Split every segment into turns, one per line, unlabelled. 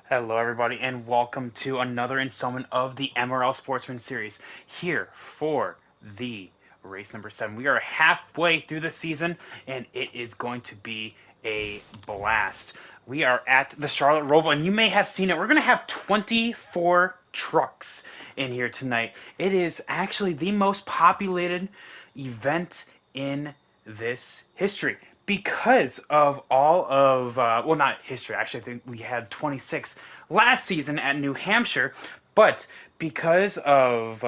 Hello, everybody, and welcome to another installment of the MRL Sportsman series here for the race number 7. We are halfway through the season, and it is going to be a blast. We are at the Charlotte Roval, and you may have seen it. We're going to have 24 trucks in here tonight. It is actually the most populated event in this history because of all of well, not history, actually. I think we had 26 last season at New Hampshire, but because of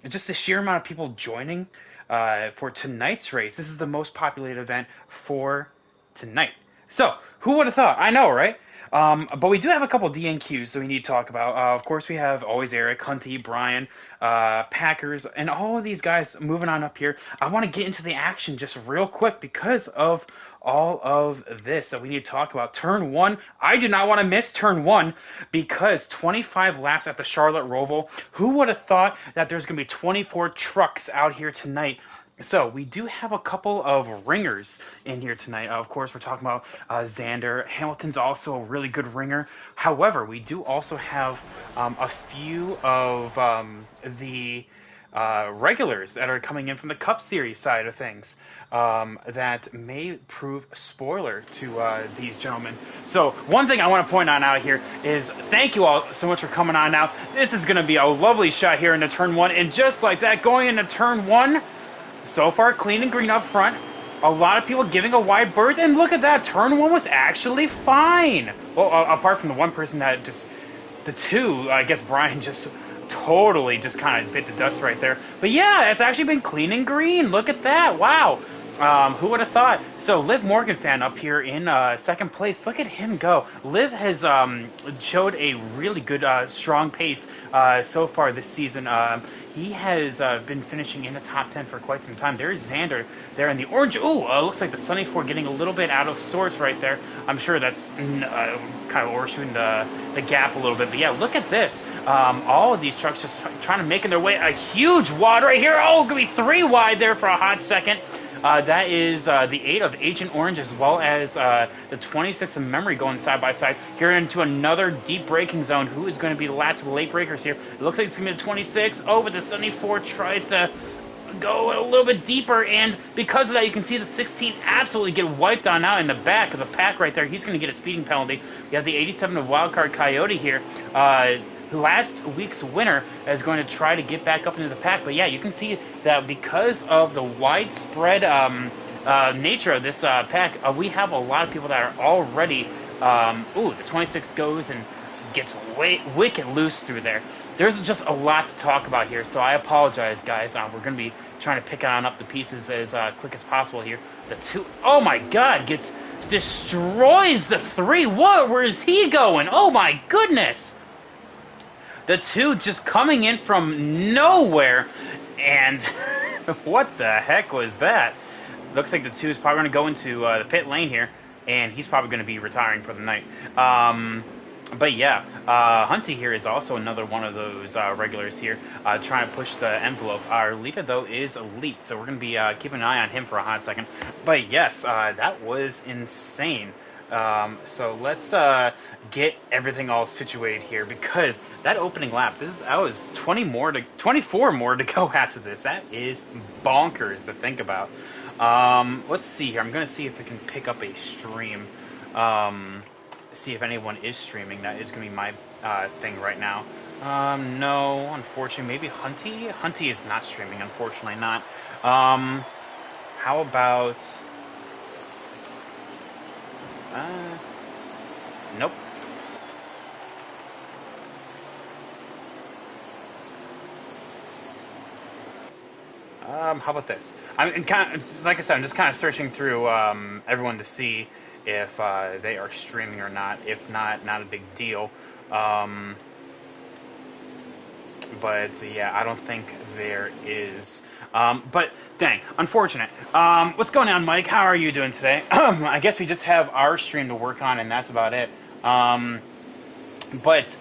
just the sheer amount of people joining for tonight's race, this is the most populated event for tonight. So who would have thought? I know, right? But we do have a couple DNQs that we need to talk about. Of course, we have always Eric, Hunty, Brian, Packers, and all of these guys moving on up here. I want to get into the action just real quick because of all of this that we need to talk about. Turn 1, I do not want to miss turn 1 because 25 laps at the Charlotte Roval. Who would have thought that there's going to be 24 trucks out here tonight? So we do have a couple of ringers in here tonight. Of course, we're talking about Xander. Hamilton's also a really good ringer. However, we do also have a few of the regulars that are coming in from the Cup Series side of things that may prove a spoiler to these gentlemen. So one thing I want to point out here is thank you all so much for coming on out. This is going to be a lovely shot here into turn 1, and just like that, going into turn 1, so far clean and green up front. A lot of people giving a wide berth, and look at that, turn 1 was actually fine. Well, apart from the one person that just, the two, I guess Brian just totally just kind of bit the dust right there. But yeah, it's actually been clean and green. Look at that. Wow. Who would have thought? So Liv Morgan fan up here in second place. Look at him go. Liv has showed a really good, strong pace so far this season. He has been finishing in the top 10 for quite some time. There's Xander there in the orange. Ooh, looks like the Sunny 4 getting a little bit out of sorts right there. I'm sure that's kind of overshooting the gap a little bit. But yeah, look at this. All of these trucks just trying to make their way. A huge wad right here. Oh, going to be 3 wide there for a hot second. That is the 8 of Agent Orange as well as the 26 of Memory going side by side. Here into another deep braking zone. Who is going to be the last of the late breakers here? It looks like it's going to be the 26. Oh, but the 74 tries to go a little bit deeper, and because of that, you can see the 16 absolutely get wiped on out in the back of the pack right there. He's going to get a speeding penalty. You have the 87 of Wildcard Coyote here. Last week's winner is going to try to get back up into the pack. But yeah, you can see that because of the widespread nature of this pack, we have a lot of people that are already... ooh, the 26 goes and gets wicked loose through there. There's just a lot to talk about here, so I apologize, guys. We're going to be trying to pick on up the pieces as quick as possible here. The 2... Oh my god, destroys the 3. What? Where is he going? Oh my goodness! The 2 just coming in from nowhere, and what the heck was that? Looks like the 2 is probably going to go into the pit lane here, and he's probably going to be retiring for the night. But yeah, Hunty here is also another one of those regulars here, trying to push the envelope. Our leader, though, is Elite, so we're going to be keeping an eye on him for a hot second. But yes, that was insane. So let's get everything all situated here, because that opening lap, that was 24 more to go after this. That is bonkers to think about. Let's see here. I'm going to see if I can pick up a stream. See if anyone is streaming. That is going to be my thing right now. No, unfortunately. Maybe Hunty? Hunty is not streaming, unfortunately not. How about... nope. How about this? I'm kind of, like I said, I'm just kind of searching through everyone to see if they are streaming or not. If not, not a big deal. But yeah, I don't think there is. But dang, unfortunate. What's going on, Mike? How are you doing today? I guess we just have our stream to work on, and that's about it. But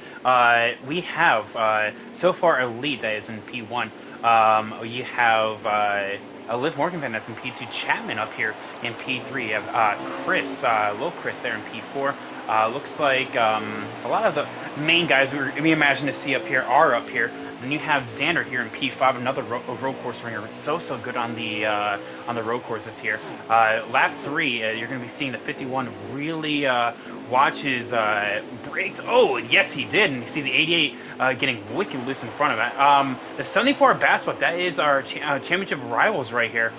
we have so far Elite that is in P1. You have Liv Morgan Van that's in P2. Chapman up here in P3. You have Chris, Lil Chris there in P4. Looks like a lot of the main guys we imagine to see up here are up here. Then you have Xander here in P5, another road course ringer, so good on the road courses here. Lap 3, you're going to be seeing the 51 really watches brakes. Oh, yes, he did. And you see the 88 getting wicked loose in front of it. The 74 Bassbook, that is our championship rivals right here.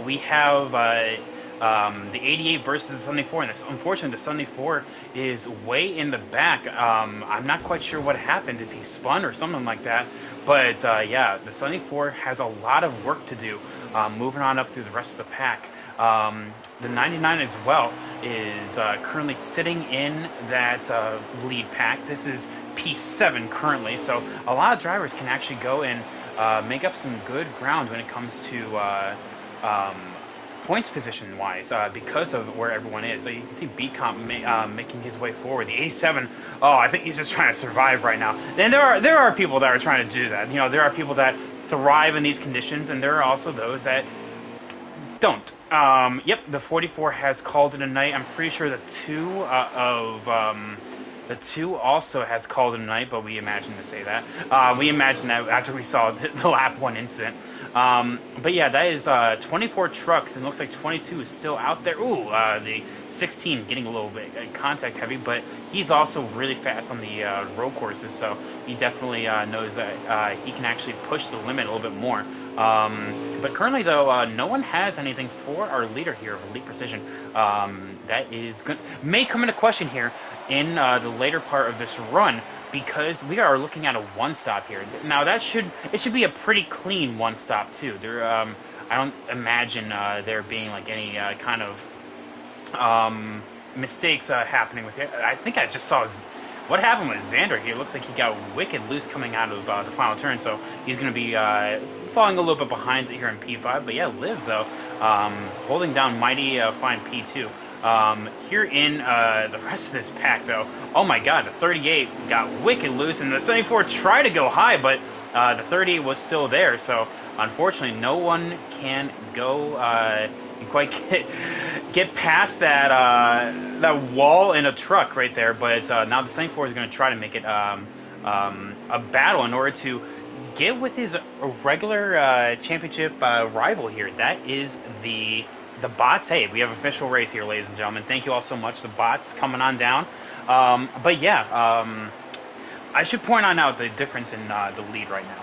We have the 88 versus the 74, and it's unfortunate the 74 is way in the back. I'm not quite sure what happened, if he spun or something like that. But yeah, the 74 has a lot of work to do moving on up through the rest of the pack. The 99 as well is currently sitting in that lead pack. This is P7 currently, so a lot of drivers can actually go and make up some good ground when it comes to points position wise because of where everyone is. So you can see B-Comp making his way forward. The 87, oh, I think he's just trying to survive right now. And there are people that are trying to do that. You know, there are people that thrive in these conditions, and there are also those that don't. Yep, the 44 has called it a night. I'm pretty sure the two also has called it a night, but we imagine to say that. We imagine that after we saw the lap 1 incident. But yeah, that is 24 trucks, and looks like 22 is still out there. Ooh, the 16 getting a little bit contact heavy, but he's also really fast on the road courses, so he definitely knows that he can actually push the limit a little bit more. But currently, though, no one has anything for our leader here of Elite Precision. That is good. May come into question here in the later part of this run, because we are looking at a one-stop here. Now, it should be a pretty clean one-stop, too. There, I don't imagine there being like any kind of mistakes happening with it. I think I just saw what happened with Xander here. It looks like he got wicked loose coming out of the final turn, so he's going to be falling a little bit behind here in P5. But yeah, Liv, though, holding down mighty fine P2. Here in the rest of this pack, though, oh my god, the 38 got wicked loose, and the 74 tried to go high, but the 38 was still there, so unfortunately no one can go quite get past that wall in a truck right there. But now the 74 is going to try to make it a battle in order to get with his regular championship rival here. That is the bots. Hey, we have an official race here, ladies and gentlemen. Thank you all so much. The bots coming on down. But yeah, I should point out the difference in the lead right now.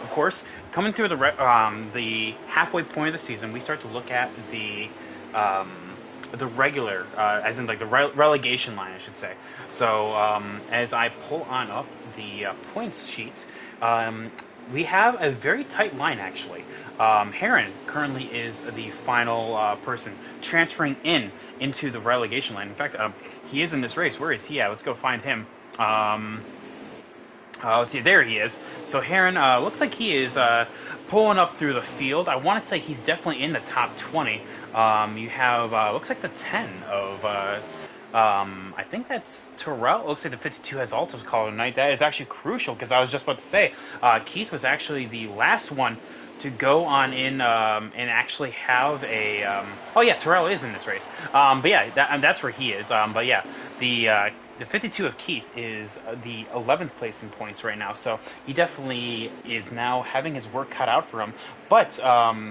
Of course, coming through the halfway point of the season, we start to look at the regular, as in like the relegation line, I should say. So as I pull on up the points sheet, we have a very tight line, actually. Heron currently is the final person transferring into the relegation line. In fact, he is in this race. Where is he at? Let's go find him. Let's see, there he is. So Heron looks like he is pulling up through the field. I want to say he's definitely in the top 20. You have, looks like the 10 of, I think that's Terrell. Looks like the 52 has also called a night. That is actually crucial, because I was just about to say, Keith was actually the last one to go on in and actually have a... oh yeah, Terrell is in this race. But yeah, that's where he is. But yeah, the 52 of Keith is the 11th place in points right now, so he definitely is now having his work cut out for him. But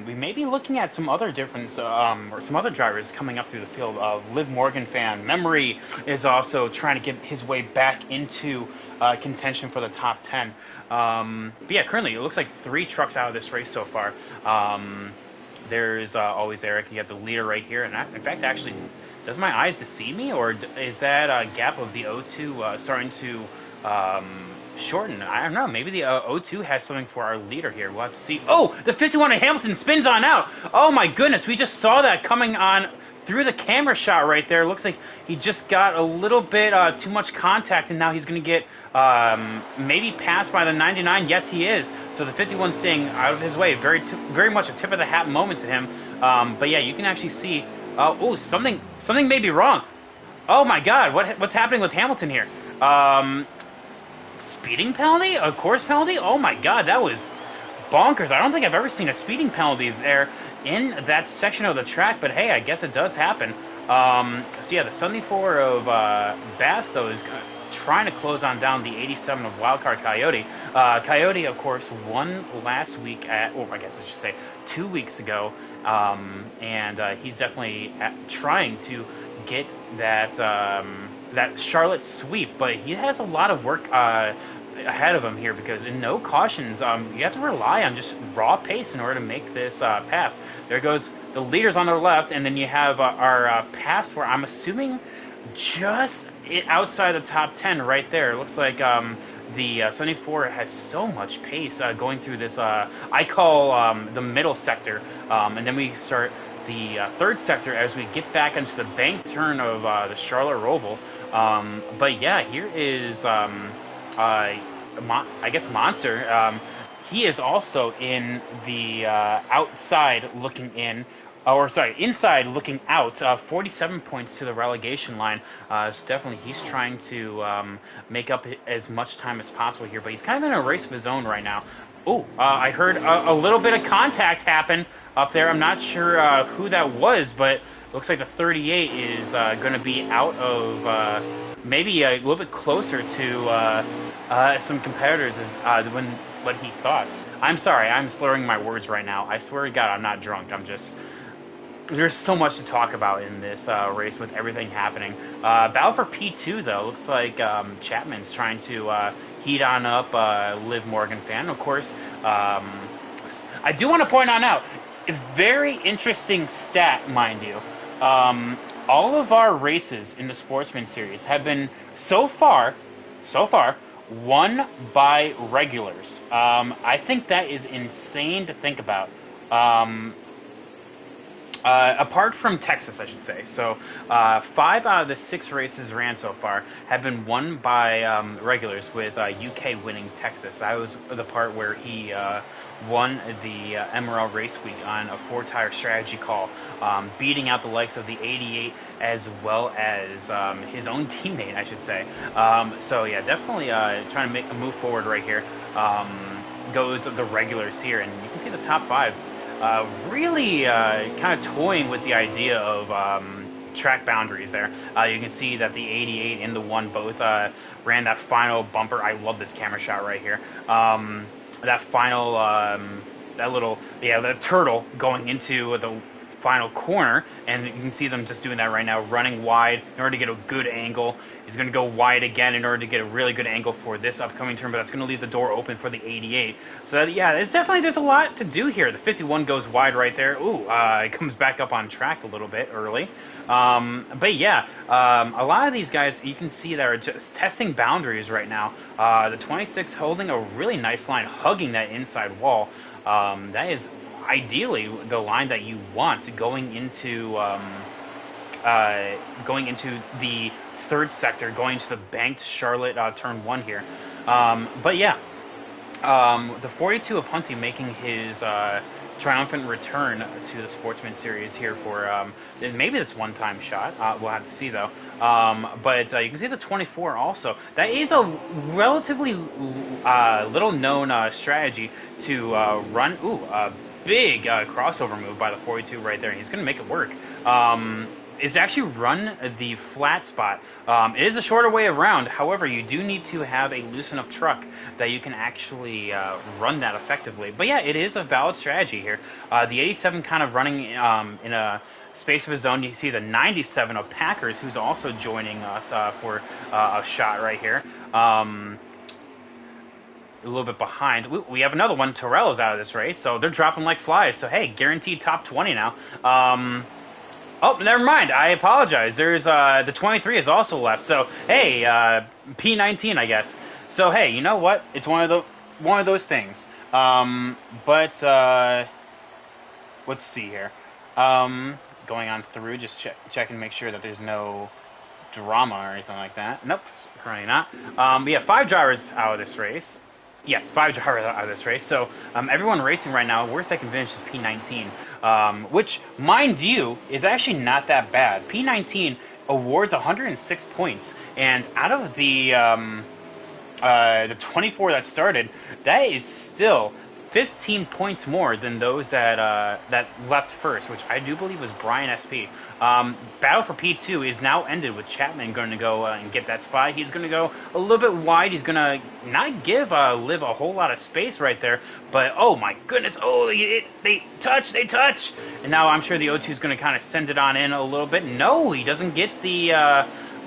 we may be looking at some other difference, or some other drivers coming up through the field. Liv Morgan fan Memory is also trying to get his way back into contention for the top 10. But yeah, currently it looks like 3 trucks out of this race so far. There's always Eric. You have the leader right here, and in fact, actually, does my eyes deceive me, or is that gap of the O2 starting to shorten? I don't know. Maybe the O2 has something for our leader here. We'll have to see. Oh, the 51 of Hamilton spins on out. Oh my goodness, we just saw that coming on through the camera shot right there. Looks like he just got a little bit too much contact, and now he's going to get maybe passed by the 99. Yes, he is. So the 51 staying out of his way. Very much a tip of the hat moment to him. But yeah, you can actually see. Oh, something may be wrong. Oh my God, what's happening with Hamilton here? Speeding penalty? A course penalty? Oh my God, that was bonkers. I don't think I've ever seen a speeding penalty there in that section of the track, but hey, I guess it does happen. So yeah, the 74 of Bass, though, is trying to close on down the 87 of Wildcard Coyote. Coyote, of course, won last week or I guess I should say 2 weeks ago, and he's definitely trying to get that Charlotte sweep, but he has a lot of work ahead of him here, because in no cautions, you have to rely on just raw pace in order to make this pass. There goes the leaders on the left, and then you have our pass where I'm assuming just outside the top 10 right there. It looks like the 74 has so much pace going through this, I call the middle sector, and then we start the third sector as we get back into the bank turn of the Charlotte Roval. But yeah, here is I guess Monster. He is also in the outside looking in, or sorry, inside looking out. 47 points to the relegation line. So definitely he's trying to make up as much time as possible here, but he's kind of in a race of his own right now. Oh, I heard a little bit of contact happen up there. I'm not sure who that was, but looks like the 38 is going to be out of maybe a little bit closer to some competitors when what he thought. I'm sorry, I'm slurring my words right now. I swear to God, I'm not drunk. I'm just... There's so much to talk about in this race with everything happening. Battle for P2, though. Looks like Chapman's trying to heat on up Liv Morgan fan. Of course, I do want to point on out, a very interesting stat, mind you. All of our races in the Sportsman series have been, so far, won by regulars. I think that is insane to think about. Apart from Texas, I should say. So 5 out of the 6 races ran so far have been won by regulars, with UK winning Texas. That was the part where he won the MRL race week on a 4-tire strategy call, beating out the likes of the 88 as well as his own teammate, I should say. So yeah, definitely trying to make a move forward right here. Goes the regulars here, and you can see the top 5 really kind of toying with the idea of track boundaries there. You can see that the 88 and the 1 both ran that final bumper. I love this camera shot right here. That final, the turtle going into the final corner, and you can see them just doing that right now, running wide in order to get a good angle. He's going to go wide again in order to get a really good angle for this upcoming turn, but that's going to leave the door open for the 88. So that, yeah, it's definitely, there's a lot to do here. The 51 goes wide right there. Ooh, it comes back up on track a little bit early. But yeah, a lot of these guys you can see that are just testing boundaries right now. The 26 holding a really nice line, hugging that inside wall. That is ideally the line that you want going into the third sector, going to the banked Charlotte turn 1 here. But yeah, the 42 of Hunty making his triumphant return to the Sportsman series here for maybe this one-time shot. We'll have to see, though. But you can see the 24 also. That is a relatively little-known strategy to run. Ooh, a big crossover move by the 42 right there. He's going to make it work. Is to actually run the flat spot. It is a shorter way around. However, you do need to have a loose enough truck that you can actually run that effectively. But yeah, it is a valid strategy here. The 87 kind of running in a space of his own. You see the 97 of Packers, who's also joining us for a shot right here. A little bit behind. We have another one. Terrell is out of this race, so they're dropping like flies. So hey, guaranteed top 20 now. Oh, never mind. I apologize. There's the 23 is also left. So hey, P19, I guess. So hey, you know what? It's one of those things. But let's see here. Going on through, just check and make sure that there's no drama or anything like that. Nope, currently not. We have 5 drivers out of this race. Yes, 5 drivers out of this race. So everyone racing right now, worst I can finish is P19, which, mind you, is actually not that bad. P19 awards 106 points, and out of the 24 that started, that is still 15 points more than those that left first, which I do believe was Brian SP. Battle for P2 is now ended with Chapman going to go and get that spot. He's going to go a little bit wide. He's going to not give Liv a whole lot of space right there, but oh my goodness, oh, they touch, and now I'm sure the O2 is going to kind of send it on in a little bit. No, he doesn't get the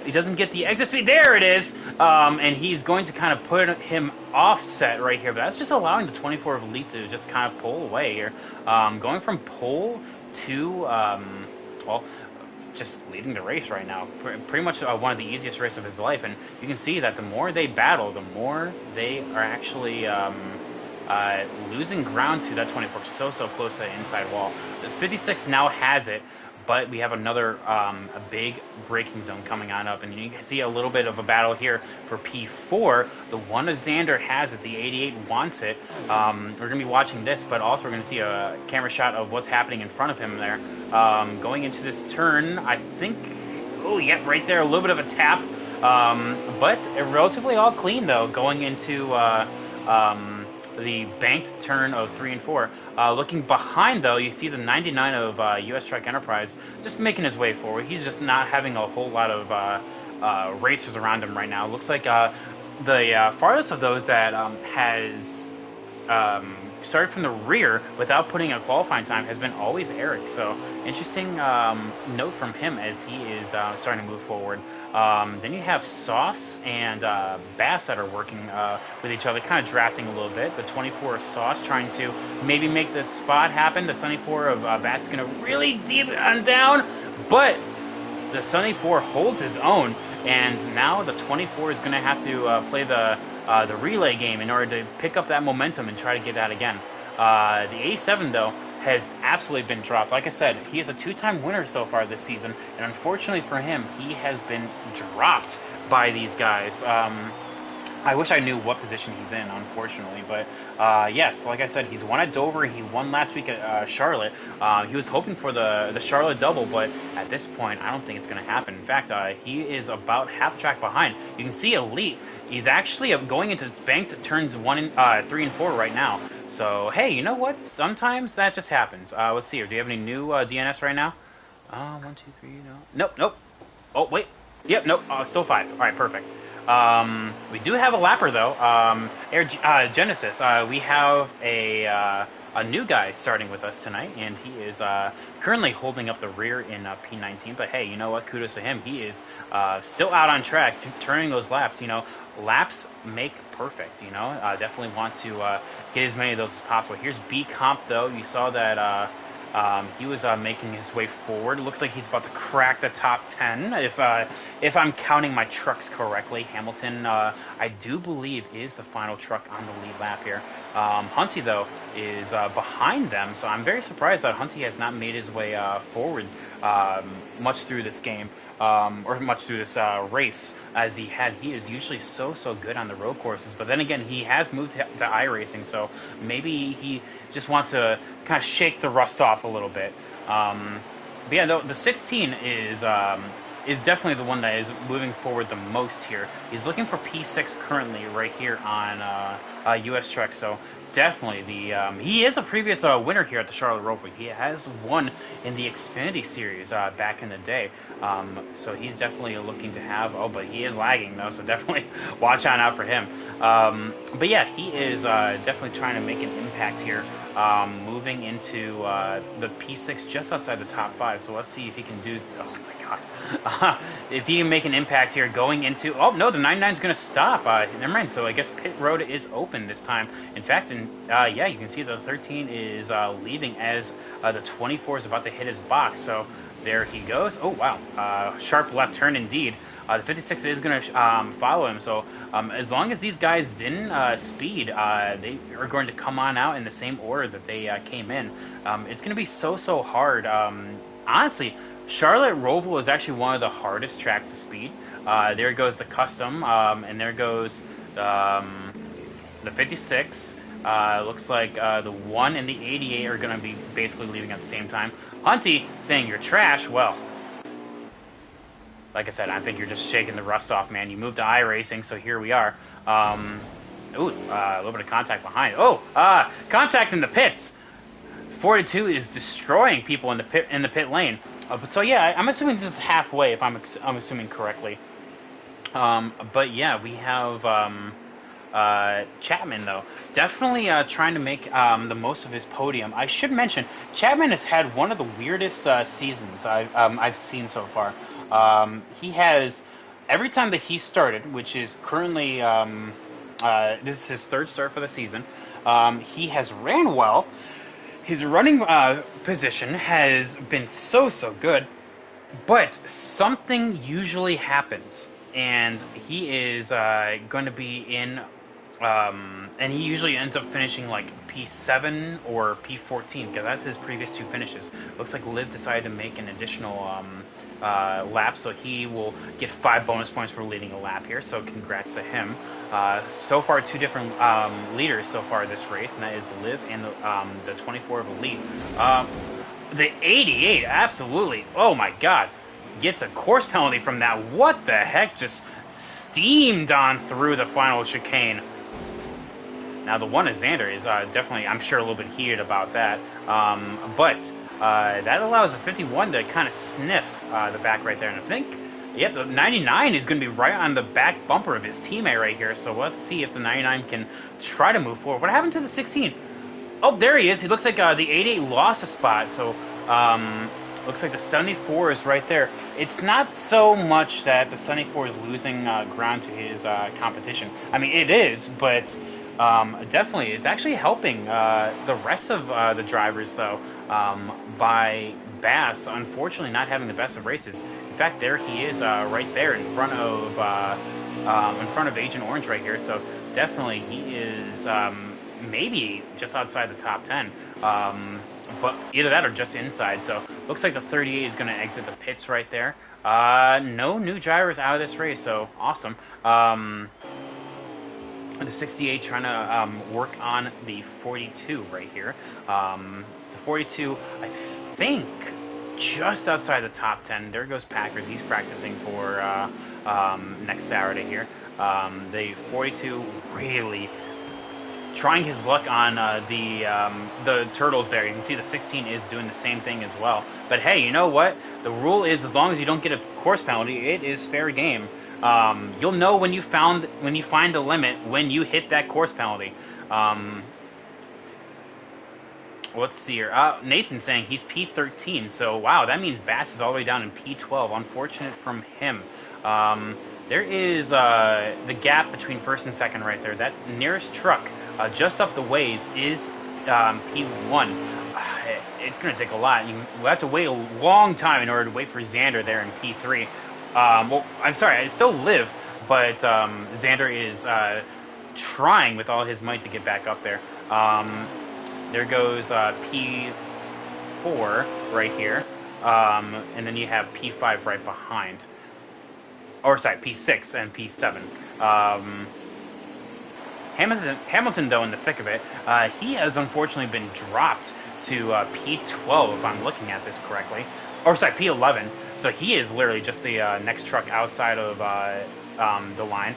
exit speed. There it is. And he's going to kind of put him offset right here. But that's just allowing the 24 of Elite to just kind of pull away here. Going from pole to, well, just leading the race right now. Pretty much one of the easiest races of his life. And you can see that the more they battle, the more they are actually losing ground to that 24. So close to the inside wall. The 56 now has it. But we have another a big braking zone coming on up, and you can see a little bit of a battle here for P4. The one of Xander has it, the 88 wants it. We're going to be watching this, but also we're going to see a camera shot of what's happening in front of him there. Going into this turn, I think, oh, yeah, right there, a little bit of a tap. But relatively all clean, though, going into the banked turn of 3 and 4. Looking behind, though, you see the 99 of US Truck Enterprise just making his way forward. He's just not having a whole lot of racers around him right now. Looks like the farthest of those that has started from the rear without putting a qualifying time has been always Eric. So interesting note from him as he is starting to move forward. Then you have Sauce and Bass that are working with each other, kind of drafting a little bit. The 24 of Sauce trying to maybe make the spot happen. The 74 of Bass is going to really deep on down, but the 74 holds his own, and now the 24 is going to have to play the relay game in order to pick up that momentum and try to get that again. The 87, though, has absolutely been dropped. Like I said, he is a two-time winner so far this season, and unfortunately for him, he has been dropped by these guys. I wish I knew what position he's in, unfortunately, but yes, like I said, he's won at Dover, he won last week at Charlotte. He was hoping for the Charlotte double, but at this point, I don't think it's going to happen. In fact, he is about half track behind. You can see Elite, he's actually going into banked turns 3 and 4 right now. So, hey, you know what? Sometimes that just happens. Let's see here. Do you have any new DNS right now? 1, 2, 3, no. Nope. Oh, wait. Yep, nope. Still 5. All right, perfect. We do have a lapper, though. Genesis. We have a new guy starting with us tonight, and he is currently holding up the rear in P19. But hey, you know what? Kudos to him. He is still out on track, turning those laps. You know, laps make perfect. You know, definitely want to get as many of those as possible. Here's B Comp, though. You saw that he was making his way forward. It looks like he's about to crack the top 10, if I'm counting my trucks correctly. Hamilton, I do believe, is the final truck on the lead lap here. Hunty, though, is behind them, so I'm very surprised that Hunty has not made his way forward much through this game. Or much through this race as he had. He is usually so good on the road courses, but then again, he has moved to iRacing, so maybe he just wants to kind of shake the rust off a little bit. But yeah, the 16 is definitely the one that is moving forward the most here. He's looking for P6 currently right here on US Trek, so definitely he is a previous winner here at the Charlotte ROVAL. He has won in the Xfinity Series back in the day, so he's definitely looking to have. Oh, but he is lagging though, so definitely watch out for him. But yeah, he is definitely trying to make an impact here, moving into the P6 just outside the top 5. So let's see if he can do. Oh my God. If he can make an impact here going into... Oh, no, the 99 is going to stop. Never mind. So I guess pit road is open this time. In fact, yeah, you can see the 13 is leaving as the 24 is about to hit his box. So there he goes. Oh, wow. Sharp left turn indeed. The 56 is going to follow him. So as long as these guys didn't speed, they are going to come on out in the same order that they came in. It's going to be so hard. Honestly, Charlotte ROVAL is actually one of the hardest tracks to speed. There goes the custom, and there goes the 56. Looks like the 1 and the 88 are going to be basically leaving at the same time. Hunty saying you're trash. Well, like I said, I think you're just shaking the rust off, man. You moved to iRacing, so here we are. Ooh, a little bit of contact behind. Oh, contact in the pits. 42 is destroying people in the pit lane. But so yeah, I'm assuming this is halfway if I'm assuming correctly. But yeah, we have Chapman though, definitely trying to make the most of his podium. I should mention Chapman has had one of the weirdest seasons I've seen so far. He has every time that he started, which is currently this is his third start for the season. He has ran well. His running position has been so good, but something usually happens, and he is going to be in, and he usually ends up finishing like P7 or P14 because that's his previous two finishes. Looks like Liv decided to make an additional lap, so he will get 5 bonus points for leading a lap here. So congrats to him. So far, 2 different leaders so far this race, and that is Liv and the 24 of Elite. The 88, absolutely. Oh my God. Gets a course penalty from that. What the heck? Just steamed on through the final chicane. Now, the one of Xander is definitely, I'm sure, a little bit heated about that. But that allows a 51 to kind of sniff the back right there. And I think, yep, the 99 is going to be right on the back bumper of his teammate right here. So let's see if the 99 can try to move forward. What happened to the 16? Oh, there he is. He looks like the 88 lost a spot. So looks like the 74 is right there. It's not so much that the 74 is losing ground to his competition. I mean, it is, but definitely it's actually helping the rest of the drivers, though, by Bass, unfortunately, not having the best of races. In fact, there he is right there in front of Agent Orange right here. So definitely he is maybe just outside the top 10. But either that or just inside. So looks like the 38 is going to exit the pits right there. No new drivers out of this race, so awesome. The 68 trying to work on the 42 right here. The 42, I think, just outside the top 10. There goes Packers. He's practicing for next Saturday here. The 42 really trying his luck on the turtles there. You can see the 16 is doing the same thing as well. But hey, you know what? The rule is as long as you don't get a course penalty, it is fair game. You'll know when you find the limit when you hit that course penalty. Let's see here. Nathan's saying he's P13, so wow, that means Bass is all the way down in P12. Unfortunate from him. There is the gap between first and second right there. That nearest truck just up the ways is P1. It's going to take a lot. We'll have to wait a long time in order to wait for Xander there in P3. Well, I'm sorry, I still live, but Xander is trying with all his might to get back up there. There goes P4 right here, and then you have P5 right behind. Or sorry, P6 and P7. Hamilton, though, in the thick of it, he has unfortunately been dropped to P12, if I'm looking at this correctly. Or sorry, P11. So he is literally just the next truck outside of the line.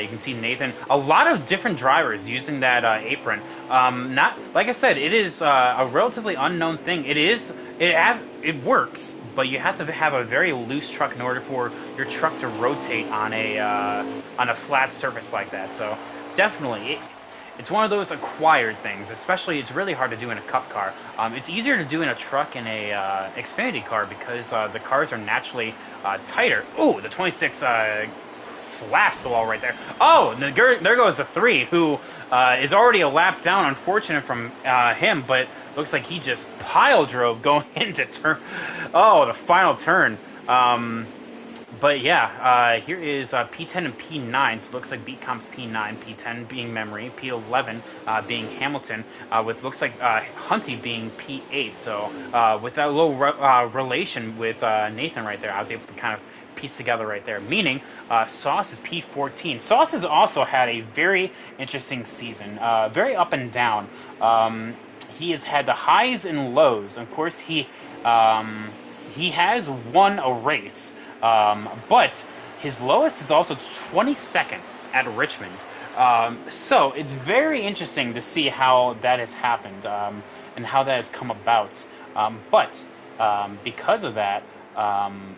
You can see Nathan. A lot of different drivers using that apron. Not like I said, it is a relatively unknown thing. It works, but you have to have a very loose truck in order for your truck to rotate on a flat surface like that. So definitely, it's one of those acquired things. Especially, it's really hard to do in a cup car. It's easier to do in a truck and a Xfinity car because the cars are naturally tighter. Ooh, the 26 slaps the wall right there. Oh, there goes the 3, who is already a lap down. Unfortunate from him, but looks like he just pile drove going into the final turn. But yeah, here is P10 and P9. So it looks like Beatcomp's P9, P10 being Memory, P11 being Hamilton, with looks like Hunty being P8. So with that little relation with Nathan right there, I was able to kind of piece together right there. Meaning Sauce is P14. Sauce has also had a very interesting season, very up and down. He has had the highs and lows. Of course, he has won a race. But his lowest is also 22nd at Richmond. So it's very interesting to see how that has happened, and how that has come about. But because of that,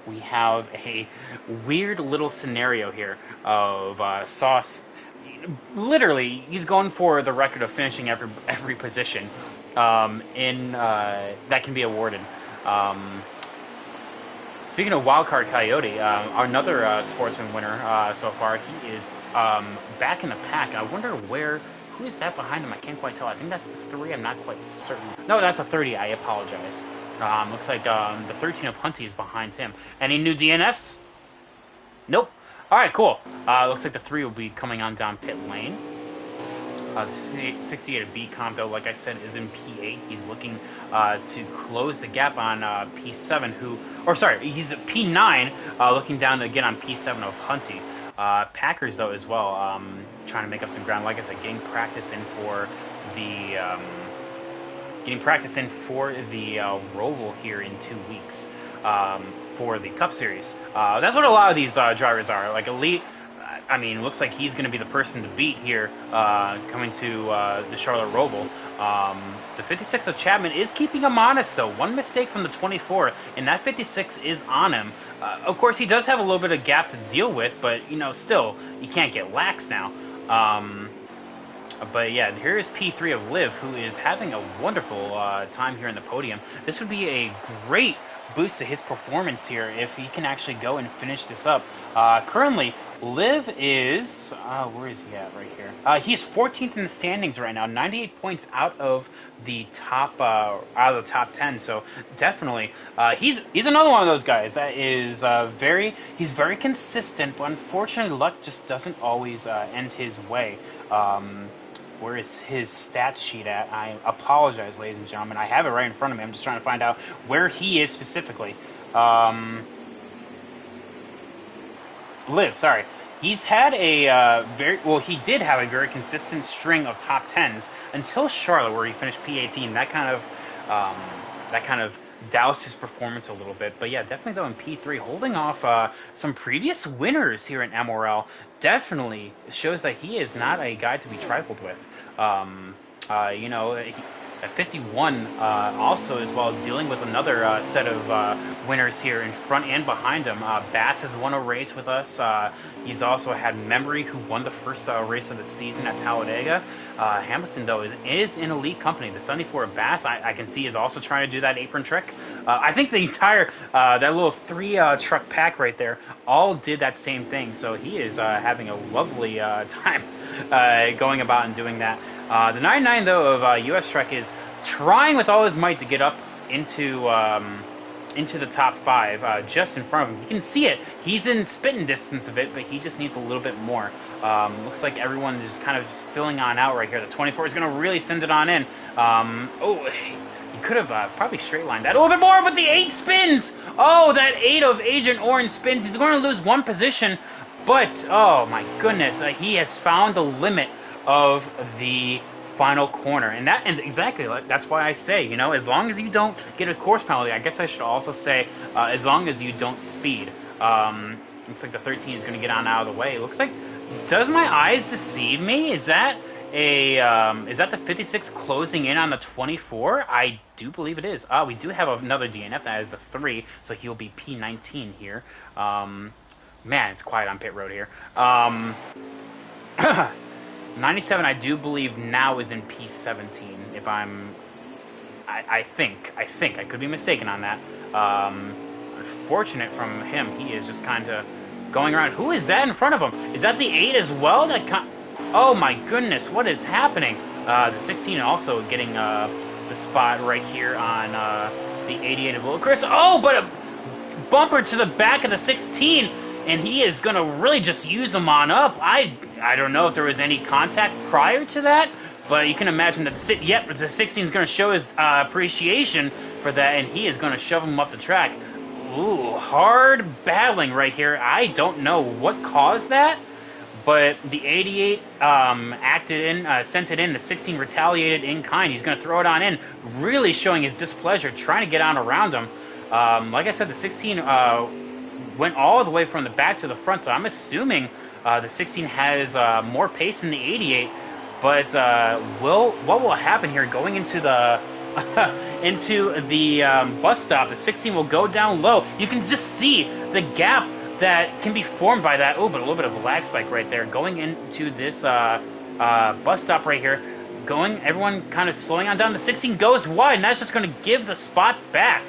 we have a weird little scenario here of Sauce. Literally, he's going for the record of finishing every position in that can be awarded. Um, Speaking of Wildcard Coyote, another Sportsman winner so far, he is back in the pack. I wonder who is that behind him? I can't quite tell. I think that's the 3. I'm not quite certain. No, that's a 30. I apologize. Looks like the 13 of Hunty is behind him. Any new DNFs? Nope. All right, cool. Looks like the 3 will be coming on down pit lane. The 68 of B-Comp, though, like I said, is in P8. He's looking to close the gap on P7, he's at P9, looking down again on P7 of Hunty. Packers, though, as well, trying to make up some ground. Like I said, getting practice in for the ROVAL here in 2 weeks for the Cup Series. That's what a lot of these drivers are, like elite. I mean, looks like he's going to be the person to beat here coming to the Charlotte ROVAL. The 56 of Chapman is keeping him honest, though. One mistake from the 24, and that 56 is on him. Of course, he does have a little bit of gap to deal with, but, still, you can't get lax now. But yeah, here is P3 of Liv, who is having a wonderful time here in the podium. This would be a great boost to his performance here if he can actually go and finish this up. Currently, Liv is where is he at right here? He is 14th in the standings right now, 98 points out of the top 10. So definitely, he's another one of those guys that is he's very consistent, but unfortunately, luck just doesn't always end his way. Where is his stat sheet at? I apologize, ladies and gentlemen. I have it right in front of me. I'm just trying to find out where he is specifically. Liv, sorry. He's had a he did have a very consistent string of top 10s until Charlotte, where he finished P18. That kind of doused his performance a little bit. But yeah, definitely though in P3, holding off some previous winners here in MRL, definitely shows that he is not a guy to be trifled with. At 51, also as well, dealing with another set of winners here in front and behind him. Bass has won a race with us. He's also had Memory, who won the first race of the season at Talladega. Hamilton, though, is in elite company. The 74 of Bass, I can see, is also trying to do that apron trick. I think the entire, that little 3 truck pack right there, all did that same thing. So he is having a lovely time going about and doing that. The 99, though, of US Trek is trying with all his might to get up into the top 5, just in front of him. You can see it. He's in spitting distance of it, but he just needs a little bit more. Looks like everyone is kind of just filling on out right here. The 24 is going to really send it on in. He could have probably straight lined that a little bit more, but the 8 spins. Oh, that 8 of Agent Orange spins. He's going to lose 1 position, but oh my goodness, he has found the limit of the final corner, and exactly that's why I say, as long as you don't get a course penalty. I guess I should also say, as long as you don't speed. Looks like the 13 is going to get on out of the way. Looks like, does my eyes deceive me? Is that the 56 closing in on the 24? I do believe it is. We do have another DNF. That is the 3, so he'll be P19 here. Man, it's quiet on pit road here. 97, I do believe now is in P17. If I think I could be mistaken on that. Unfortunate from him, he is just kind of going around. Who is that in front of him? Is that the 8 as well? Oh my goodness, what is happening? The 16 also getting the spot right here on the 88 of Will Chris. Oh, but a bumper to the back of the 16. And he is going to really just use them on up. I don't know if there was any contact prior to that, but you can imagine that the 16 is going to show his appreciation for that, and he is going to shove him up the track. Ooh, hard battling right here. I don't know what caused that, but the 88 sent it in. The 16 retaliated in kind. He's going to throw it on in, really showing his displeasure, trying to get on around him. Like I said, the 16... went all the way from the back to the front, so I'm assuming The 16 has more pace than the 88, but what will happen here going into the into the bus stop? The 16 will go down low. You can just see the gap that can be formed by that. Oh, but a little bit of a lag spike right there going into this bus stop right here. Everyone kind of slowing on down. The 16 goes wide, and that's just going to give the spot back.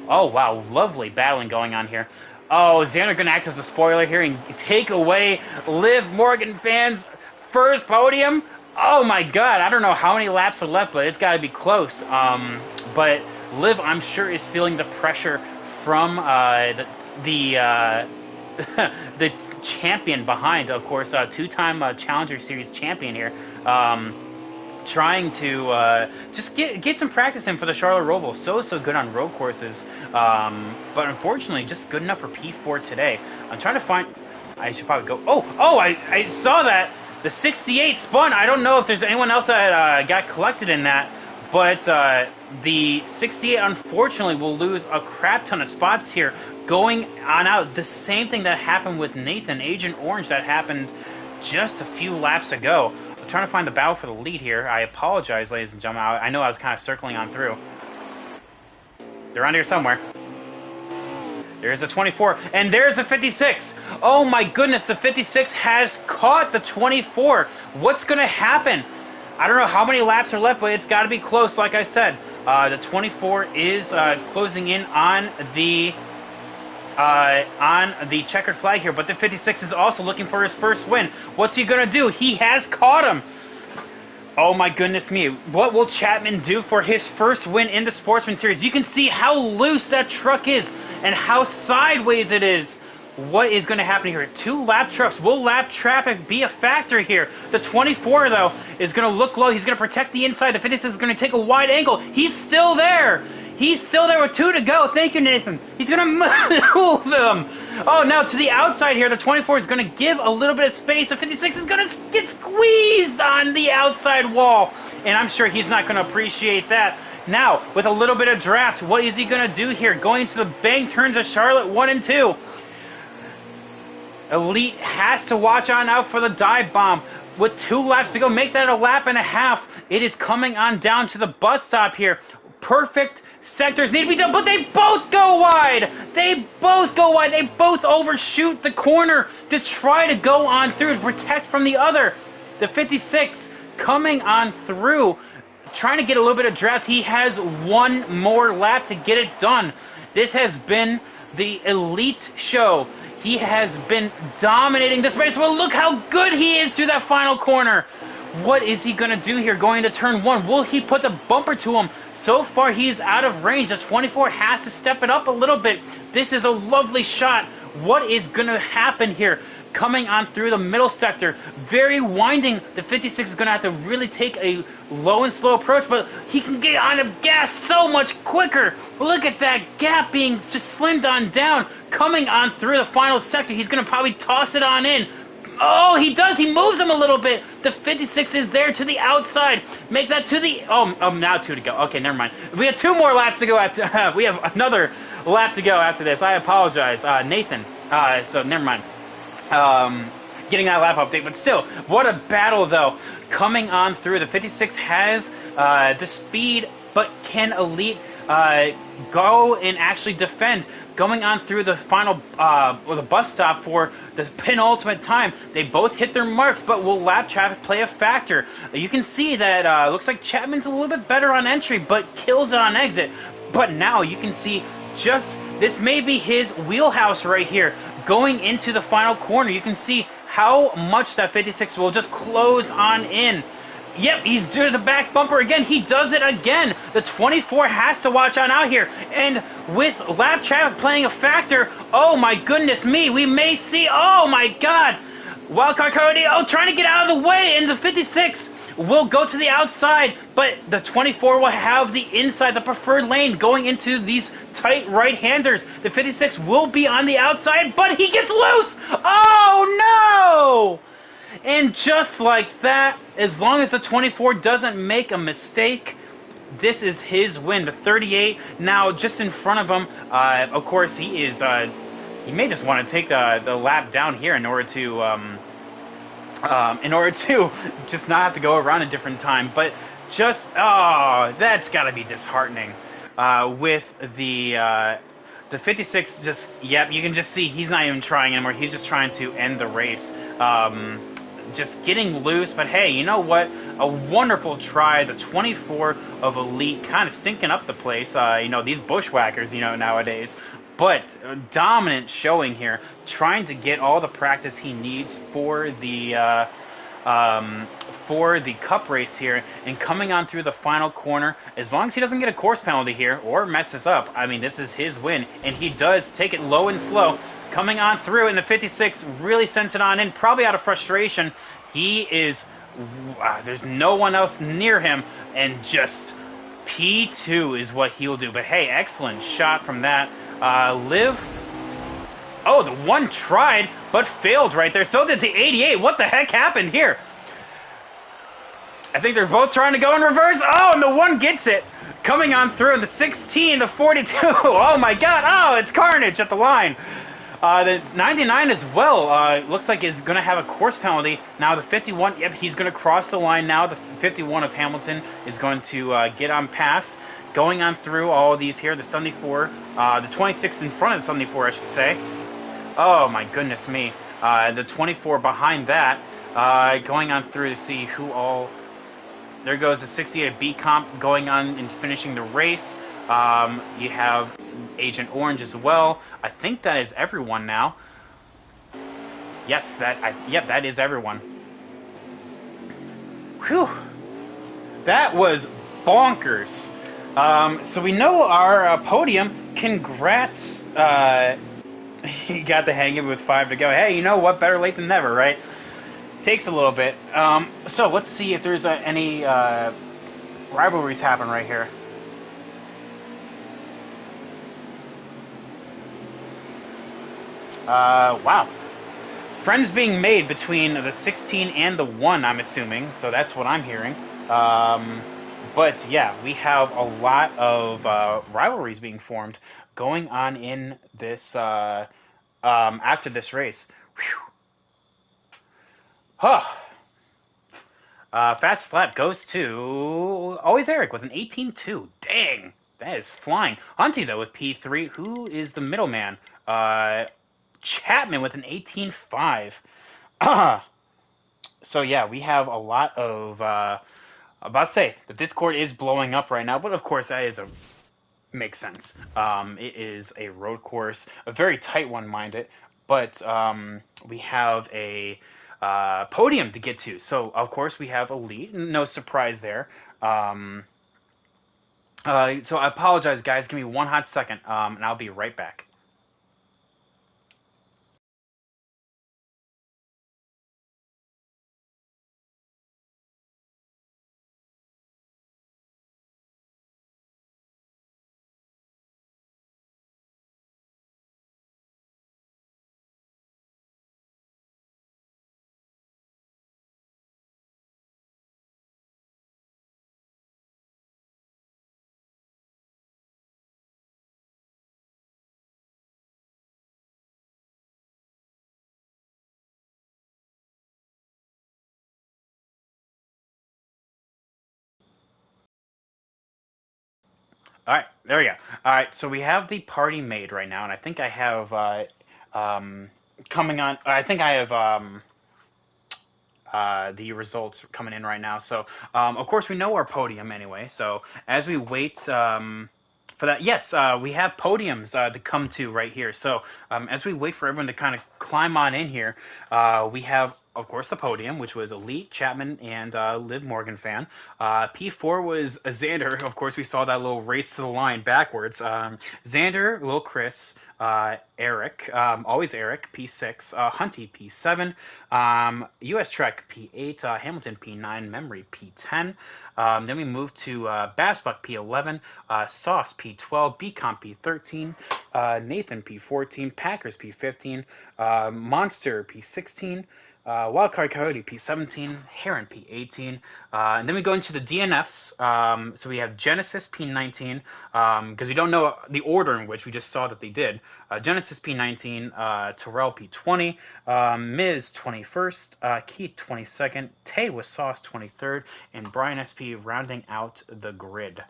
Oh, wow, lovely battling going on here. Oh, Xander going to act as a spoiler here and take away Liv Morgan fans' first podium. Oh, my God, I don't know how many laps are left, but it's got to be close. But Liv, I'm sure, is feeling the pressure from the champion behind, of course, two-time Challenger Series champion here. Trying to just get some practice in for the Charlotte ROVAL. So good on road courses, but unfortunately just good enough for P4 today. I'm trying to find. I should probably go. Oh! I saw that the 68 spun. I don't know if there's anyone else that got collected in that, but the 68 unfortunately will lose a crap ton of spots here going on out. The same thing that happened with Nathan, Agent Orange, that happened just a few laps ago. I'm trying to find the battle for the lead here. I apologize, ladies and gentlemen. I know I was kind of circling on through. They're around here somewhere. There's a 24, and there's the 56. Oh my goodness, the 56 has caught the 24. What's going to happen? I don't know how many laps are left, but it's got to be close, like I said. The 24 is closing in on the checkered flag here, but the 56 is also looking for his first win. What's he gonna do? He has caught him. Oh my goodness me. What will Chapman do for his first win in the Sportsman Series? You can see how loose that truck is and how sideways it is. What is going to happen here? Two lap trucks. Will lap traffic be a factor here? The 24, though, is going to look low. He's going to protect the inside. The 56 is going to take a wide angle. He's still there. He's still there with 2 to go. Thank you, Nathan. He's going to move him. Oh, now to the outside here. The 24 is going to give a little bit of space. The 56 is going to get squeezed on the outside wall. And I'm sure he's not going to appreciate that. Now, with a little bit of draft, what is he going to do here? Going into the bank turns of Charlotte 1 and 2. Elite has to watch on out for the dive bomb. With 2 laps to go, make that a lap and a half. It is coming on down to the bus stop here. Perfect sectors need to be done, but they both go wide. They both go wide. They both overshoot the corner to try to go on through to protect from the other. The 56 coming on through, trying to get a little bit of draft. He has 1 more lap to get it done. This has been the Elite show. He has been dominating this race. Well, look how good he is through that final corner. What is he going to do here going into turn 1? Will he put the bumper to him? So far, he's out of range. The 24 has to step it up a little bit. This is a lovely shot. What is going to happen here? Coming on through the middle sector. Very winding. The 56 is going to have to really take a low and slow approach, but he can get on the gas so much quicker. Look at that gap being just slimmed on down. Coming on through the final sector. He's going to probably toss it on in. Oh, he does. He moves him a little bit. The 56 is there to the outside. Make that to the... Oh, now 2 to go. Okay, never mind. We have 2 more laps to go. We have another lap to go after this. I apologize. Nathan. So, never mind. Getting that lap update. But still, what a battle, though. Coming on through. The 56 has the speed, but can Elite go and actually defend? Going on through the final, or the bus stop for the penultimate time. They both hit their marks, but will lap traffic play a factor? You can see that looks like Chapman's a little bit better on entry, but kills it on exit. But now you can see just, this may be his wheelhouse right here. Going into the final corner, you can see how much that 56 will just close on in. Yep, he's doing the back bumper again. He does it again. The 24 has to watch on out here. And with lap traffic playing a factor, oh my goodness me, we may see, oh my God. Wildcard Cody, trying to get out of the way. And the 56 will go to the outside. But the 24 will have the inside, the preferred lane going into these tight right-handers. The 56 will be on the outside, but he gets loose. Oh no! And just like that, as long as the 24 doesn't make a mistake, this is his win. The 38 now just in front of him. Of course, he is He may just want to take the lap down here in order to just not have to go around a different time. But just, oh, that's got to be disheartening. With the 56, just, yep, you can just see he's not even trying anymore. He's just trying to end the race. Just getting loose, but hey, you know what? A wonderful try. The 24 of Elite kind of stinking up the place. These bushwhackers, nowadays. But dominant showing here, trying to get all the practice he needs for the cup race here, and coming on through the final corner. As long as he doesn't get a course penalty here or messes up, I mean, this is his win, and he does take it low and slow. Coming on through in the 56, really sent it on in, probably out of frustration. He is, there's no one else near him, and just P2 is what he'll do. But hey, excellent shot from that. Liv. Oh, the one tried, but failed right there. So did the 88. What the heck happened here? I think they're both trying to go in reverse. Oh, and the one gets it. Coming on through in the 16, the 42. Oh, my God. Oh, it's carnage at the line. The 99 as well, looks like is going to have a course penalty. Now the 51, yep, he's going to cross the line now. The 51 of Hamilton is going to get on past. Going on through all of these here, the 74, the 26 in front of the 74, I should say. Oh, my goodness me. The 24 behind that, going on through to see who all... There goes the 68 B comp going on and finishing the race. You have Agent Orange as well. I think that is everyone now. Yes, yep, that is everyone. Whew. That was bonkers. So we know our podium. Congrats. He got the hang of it with 5 to go. Hey, you know what? Better late than never, right? Takes a little bit. So let's see if there's any rivalries happen right here. Wow. Friends being made between the 16 and the 1, I'm assuming. So that's what I'm hearing. But yeah, we have a lot of rivalries being formed going on in this after this race. Whew. Huh. Fastest lap goes to always Eric with an 18.2. Dang, that is flying. Hunty though with P3. Who is the middleman? Chapman with an 18.5. So yeah, we have a lot of. About to say the Discord is blowing up right now, but of course that makes sense. It is a road course, a very tight one, mind it. But we have a podium to get to. So, of course, we have Elite. No surprise there. So I apologize, guys. Give me one hot second, and I'll be right back. All right, there we go. All right, so we have the party made right now, and I think I have coming on. I think I have the results coming in right now. So, of course, we know our podium anyway. So, as we wait for that, yes, we have podiums to come to right here. So, as we wait for everyone to kind of climb on in here, we have, of course, the podium, which was Elite, Chapman, and Liv Morgan fan. P4 was Xander. Of course, we saw that little race to the line backwards. Xander, Lil Chris, Eric, always Eric, P6, Hunty, P7, US Trek, P8, Hamilton, P9, Memory, P10. Then we move to Bassbuck, P11, Sauce, P12, Bcomp, P13, Nathan, P14, Packers, P15, Monster, P16, Wildcard Coyote P17, Heron P18, and then we go into the DNFs. So we have Genesis P19, because we don't know the order in which we just saw that they did. Genesis P19, Terrell P20, Miz 21st, Keith 22nd, Tay with Sauce 23rd, and Brian SP rounding out the grid.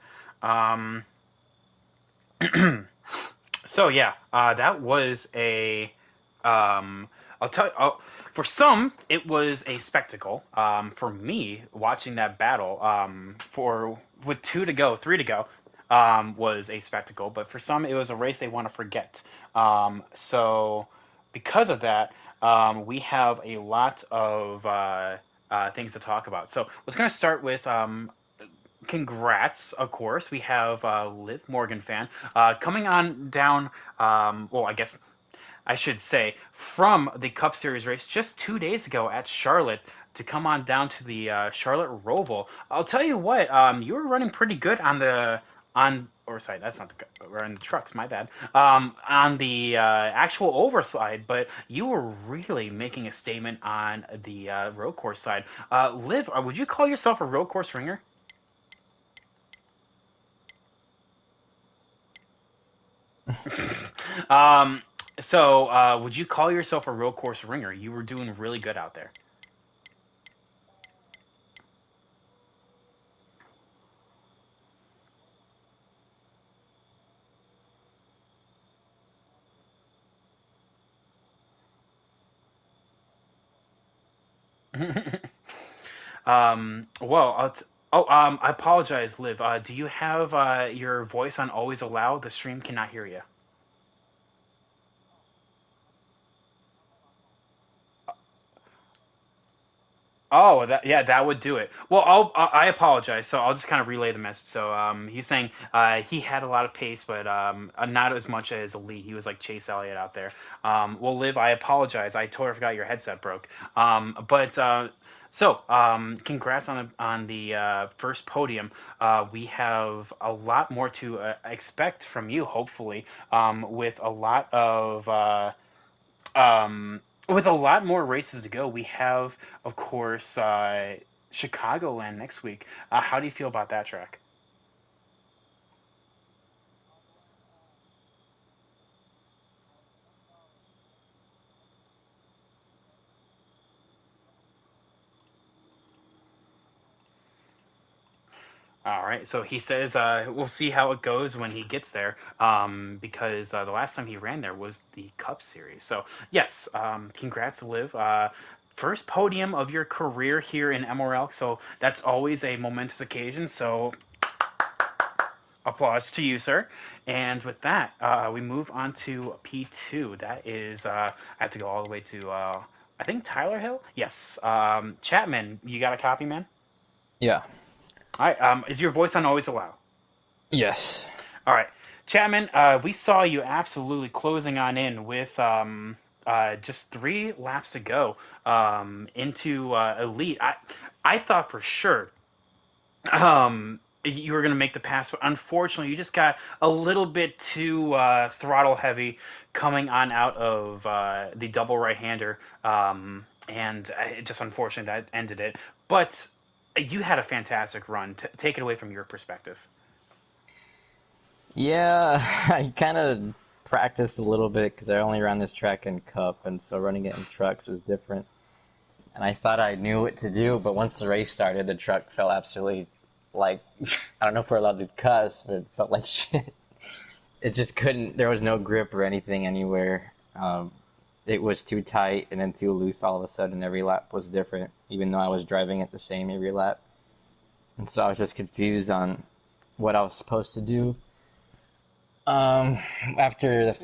So yeah, that was a. I'll tell you. For some, it was a spectacle. For me, watching that battle, for with 2 to go, 3 to go, was a spectacle. But for some, it was a race they want to forget. So because of that, we have a lot of things to talk about. So let's going to start with congrats, of course. We have Liv Morgan fan coming on down. Well, I guess I should say from the Cup Series race just 2 days ago at Charlotte to come on down to the Charlotte ROVAL. I'll tell you what, you were running pretty good on the on or sorry, that's not the we're in the trucks. My bad. On the actual overside, but you were really making a statement on the road course side. Liv, would you call yourself a road course ringer? Um, so, would you call yourself a real course ringer? You were doing really good out there. Well, I apologize, Liv. Do you have your voice on always allow? The stream cannot hear you. Oh, that would do it. Well, I apologize. So I'll just kind of relay the message. So he's saying he had a lot of pace, but not as much as Lee. He was like Chase Elliott out there. Well, Liv, I apologize. I totally forgot your headset broke. But so congrats on the first podium. We have a lot more to expect from you, hopefully, with a lot of. With a lot more races to go, we have, of course, Chicagoland next week. How do you feel about that track? All right, so he says we'll see how it goes when he gets there, because the last time he ran there was the Cup Series. So yes, congrats, Liv. First podium of your career here in MRL, so that's always a momentous occasion. So applause to you, sir. And with that, we move on to P2. That is, I have to go all the way to, I think Tyler Hill. Yes, Chapman, you got a copy, man?
Yeah.
All right. Is your voice on always allow?
Yes.
All right, Chapman. We saw you absolutely closing on in with just 3 laps to go into elite. I thought for sure you were going to make the pass, but unfortunately, you just got a little bit too throttle heavy coming on out of the double right-hander, and it just unfortunately that ended it. But you had a fantastic run. Take it away from your perspective.
Yeah, I kind of practiced a little bit because I only ran this track in Cup, and so running it in trucks was different. And I thought I knew what to do, but once the race started, the truck felt absolutely like I don't know if we're allowed to cuss, but it felt like shit. It just couldn't. There was no grip or anything anywhere. It was too tight and then too loose all of a sudden. Every lap was different, even though I was driving it the same every lap. And so I was just confused on what I was supposed to do. Um, After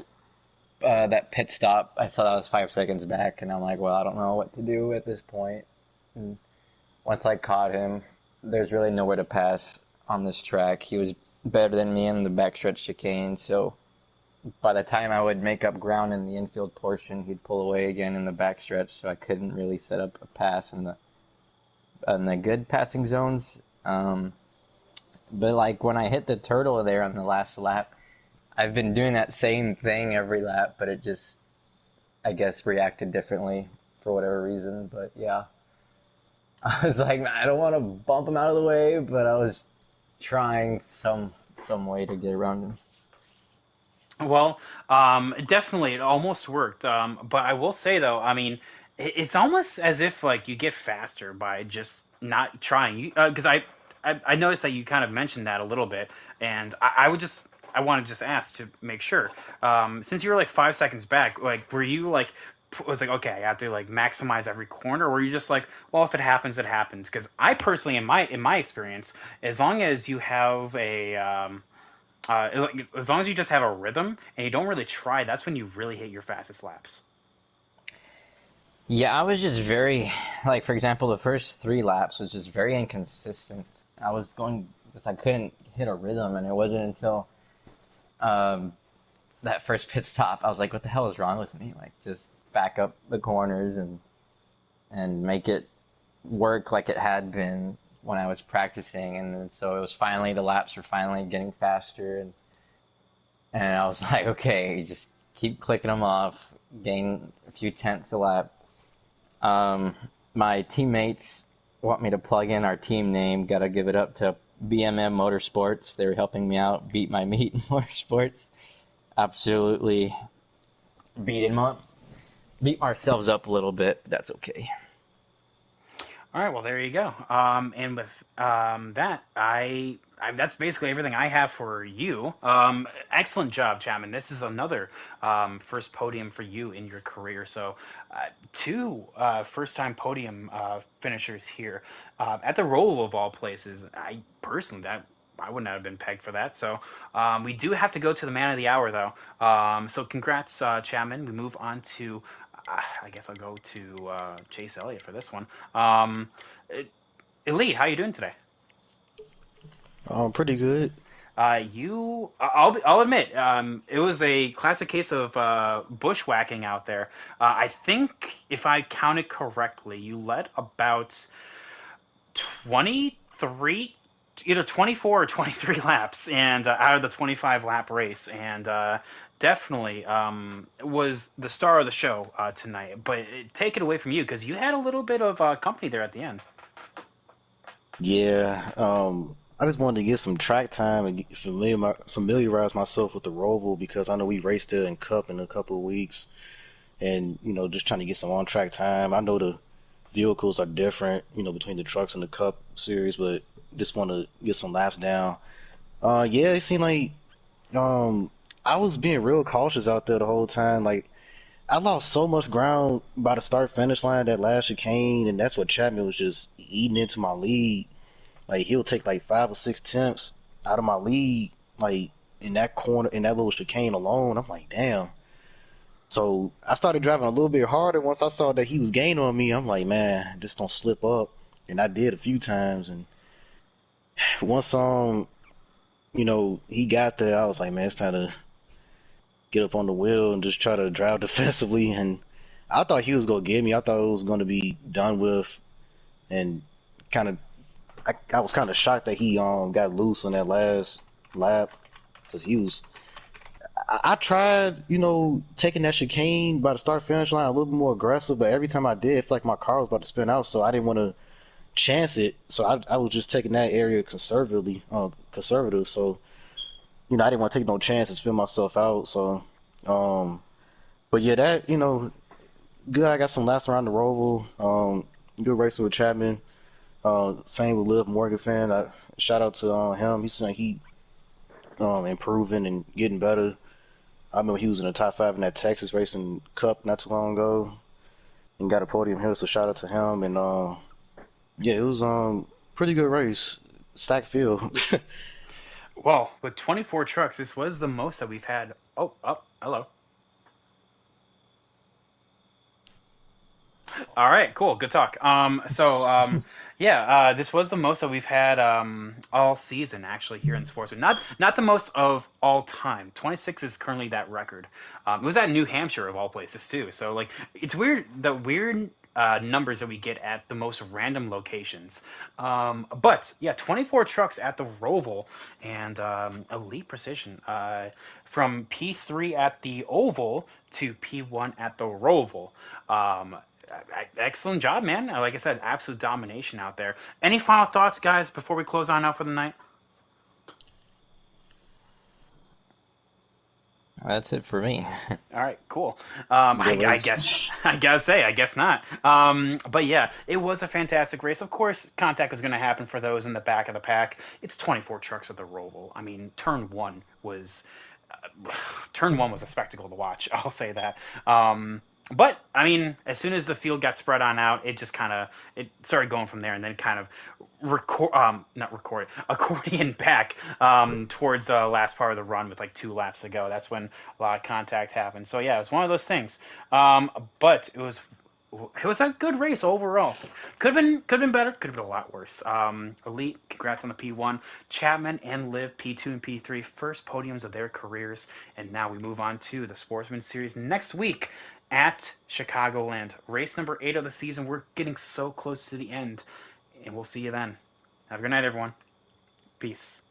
that pit stop, I saw that I was 5 seconds back, and I'm like, well, I don't know what to do at this point. And once I caught him, there's really nowhere to pass on this track. He was better than me in the backstretch chicane, so by the time I would make up ground in the infield portion, he'd pull away again in the backstretch, so I couldn't really set up a pass in the good passing zones. But like when I hit the turtle there on the last lap, I've been doing that same thing every lap, but it just, I guess, reacted differently. for whatever reason. But yeah, I was like, I don't want to bump him out of the way, but I was trying some way to get around him.
Well, definitely, it almost worked. But I will say though, I mean, it's almost as if like you get faster by just not trying. Because I noticed that you kind of mentioned that a little bit, and I want to just ask to make sure. Since you were like 5 seconds back, like were you like was like okay, I have to like maximize every corner, or were you just like, well, if it happens, it happens? Because I personally, in my experience, as long as you have a as long as you just have a rhythm and you don't really try, that's when you really hit your fastest laps.
Yeah, I was just very, like, for example, the first 3 laps was just very inconsistent. I was going, just, I couldn't hit a rhythm, and it wasn't until um, that first pit stop, I was like, what the hell is wrong with me? Like, just back up the corners and make it work like it had been when I was practicing. And then, so it was finally, the laps were finally getting faster, and I was like, okay, just keep clicking them off, gain a few tenths a lap. Um, my teammates want me to plug in our team name. Got to give it up to BMM Motorsports. They were helping me out, beat my meat in motorsports. Absolutely beat him up. Beat ourselves up a little bit, but that's okay.
All right, well there you go. And with that, that's basically everything I have for you. Excellent job, Chapman. This is another first podium for you in your career. So, two first-time podium finishers here at the Roval of all places. I personally that. I would not have been pegged for that. So we do have to go to the man of the hour, though. So congrats, Chapman. We move on to I guess I'll go to Chase Elliott for this one. Um, Elite, how you doing today?
Pretty good.
I'll admit, it was a classic case of bushwhacking out there. I think if I counted correctly, you led about 23, either 24 or 23 laps, and out of the 25 lap race, and definitely was the star of the show tonight. But take it away from you because you had a little bit of company there at the end.
Yeah. I just wanted to get some track time and familiarize myself with the Roval because I know we raced it in Cup in a couple of weeks, and just trying to get some on track time. I know the vehicles are different, between the trucks and the Cup series, but just want to get some laps down. Yeah, it seemed like um I was being real cautious out there the whole time. Like I lost so much ground by the start finish line that last chicane, and that's what Chapman was just eating into my lead. Like he'll take like 5 or 6 tenths out of my lead, like in that corner, in that little chicane alone. I'm like, damn. So I started driving a little bit harder once I saw that he was gaining on me. I'm like, man, just don't slip up. And I did a few times. And once he got there, I was like, man, it's time to get up on the wheel and just try to drive defensively. And I thought he was gonna get me. I thought it was gonna be done with. And kind of, I was kind of shocked that he got loose on that last lap because he was. I tried, taking that chicane by the start finish line a little bit more aggressive, but every time I did, it felt like my car was about to spin out, so I didn't want to chance it. So I was just taking that area conservative. So I didn't want to take no chances, spin myself out. So, um, but yeah, that good. I got some laps around the Roval. Good racing with Chapman. Same with Liv Morgan fan. Shout out to him. He's saying he improving and getting better. I remember he was in the top five in that Texas Racing Cup not too long ago and got a podium here. So shout out to him. And yeah, it was pretty good race. Stacked field.
Well, with 24 trucks, this was the most that we've had. Oh, hello. All right, cool, good talk. Yeah, this was the most that we've had all season actually here in Sportsman. Not the most of all time. 26 is currently that record. It was at New Hampshire of all places too. So like, it's weird the weird numbers that we get at the most random locations. But yeah, 24 trucks at the Roval and elite precision. From P3 at the Oval to P1 at the Roval. Excellent job, man. Like I said, absolute domination out there. Any final thoughts, guys, before we close on out for the night?
That's it for me.
All right, cool.
Good
I
race.
guess I gotta say, I guess not. But yeah, it was a fantastic race. Of course, contact was going to happen for those in the back of the pack. It's 24 trucks at the ROVAL. I mean, turn one was a spectacle to watch. I'll say that. But I mean, as soon as the field got spread on out, it just kind of it started going from there, and then kind of not record accordion back towards the last part of the run with like 2 laps to go. That's when a lot of contact happened. So yeah, it was one of those things. But it was a good race overall. Could have been better. Could have been a lot worse. Elite, congrats on the P1. Chapman and Liv, P2 and P3, first podiums of their careers. And now we move on to the Sportsman Series next week at Chicagoland. Race number 8 of the season. We're getting so close to the end. And we'll see you then. Have a good night, everyone. Peace.